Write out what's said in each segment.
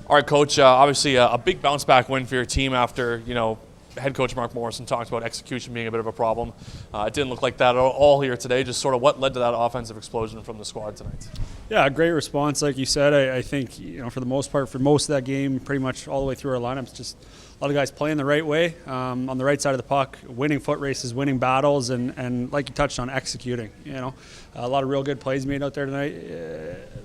All right, Coach. Obviously, a big bounce back win for your team after head coach Mark Morrison talked about execution being a bit of a problem. It didn't look like that at all here today. Just sort of what led to that offensive explosion from the squad tonight? Yeah, great response. Like you said, I think for the most part, for most of that game, pretty much all the way through our lineups, just a lot of guys playing the right way, on the right side of the puck, winning foot races, winning battles, and like you touched on, executing. A lot of real good plays made out there tonight.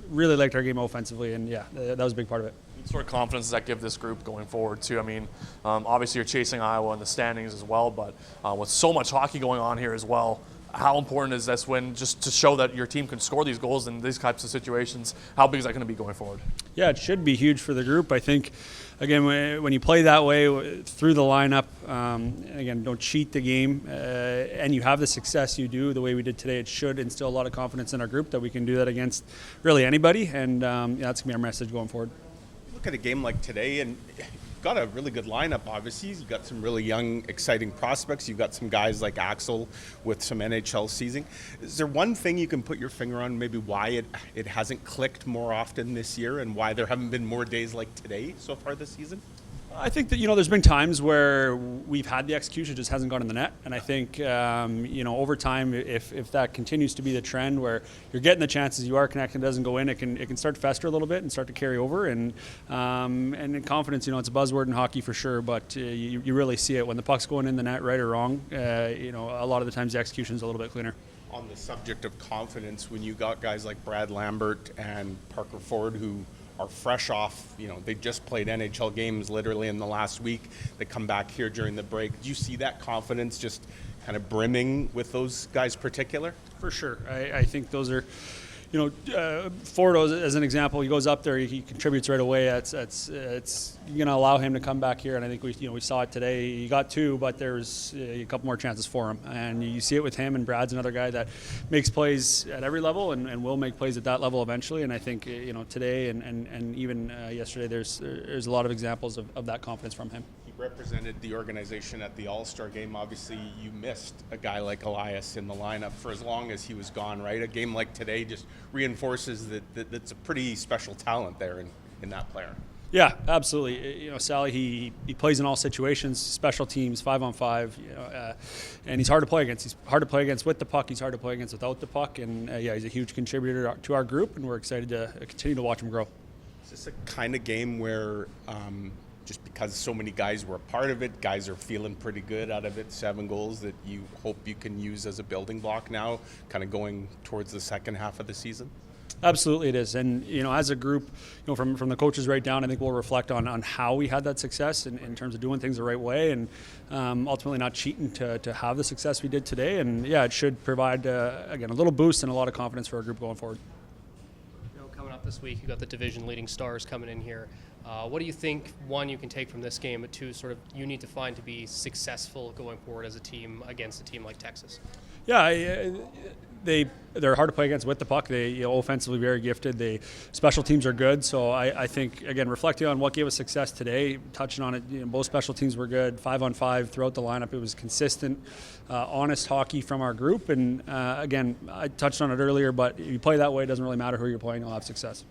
Really liked our game offensively, and yeah, that was a big part of it. What sort of confidence does that give this group going forward too? I mean, obviously you're chasing Iowa in the standings as well, but with so much hockey going on here as well, how important is this win just to show that your team can score these goals in these types of situations? How big is that going to be going forward? Yeah, it should be huge for the group. I think, again, when you play that way through the lineup, again, don't cheat the game, and you have the success you do the way we did today, it should instill a lot of confidence in our group that we can do that against really anybody, and that's going to be our message going forward. Look at a game like today, and you've got a really good lineup, obviously. You've got some really young, exciting prospects. You've got some guys like Axel with some NHL seasoning. Is there one thing you can put your finger on, maybe why it hasn't clicked more often this year and why there haven't been more days like today so far this season? I think that, there's been times where we've had the execution, it just hasn't gone in the net. And I think, over time, if that continues to be the trend where you're getting the chances, you are connecting, it doesn't go in, it can start to fester a little bit and start to carry over. And in confidence, it's a buzzword in hockey for sure, but you really see it when the puck's going in the net, right or wrong. A lot of the times the execution is a little bit cleaner. On the subject of confidence, when you got guys like Brad Lambert and Parker Ford who are fresh off, they just played NHL games literally in the last week. They come back here during the break. Do you see that confidence just kind of brimming with those guys particular? For sure. I think those are, Ford, as an example, he goes up there, he contributes right away. It's going to allow him to come back here, and I think we saw it today. He got two, but there's a couple more chances for him, and you see it with him. And Brad's another guy that makes plays at every level and will make plays at that level eventually. And I think today and even yesterday, there's a lot of examples of that confidence from him. Represented the organization at the All-Star game. Obviously, you missed a guy like Elias in the lineup for as long as he was gone, right? A game like today just reinforces that that's a pretty special talent there in that player. Yeah, absolutely. Sally, he plays in all situations, special teams, 5-on-5, and he's hard to play against. He's hard to play against with the puck. He's hard to play against without the puck, and he's a huge contributor to our group, and we're excited to continue to watch him grow. Is this a kind of game where just because so many guys were a part of it, guys are feeling pretty good out of it, 7 goals that you hope you can use as a building block now, kind of going towards the second half of the season? Absolutely it is. And, as a group, from the coaches right down, I think we'll reflect on how we had that success in terms of doing things the right way and ultimately not cheating to have the success we did today. And, yeah, it should provide, again, a little boost and a lot of confidence for our group going forward. Coming up this week, you've got the division-leading Stars coming in here. What do you think, one, you can take from this game, but two, sort of you need to find to be successful going forward as a team against a team like Texas? Yeah, they're hard to play against with the puck. They offensively very gifted. The special teams are good. So I think, again, reflecting on what gave us success today, touching on it, both special teams were good. 5-on-5 throughout the lineup. It was consistent, honest hockey from our group. And again, I touched on it earlier, but if you play that way, it doesn't really matter who you're playing. You'll have success.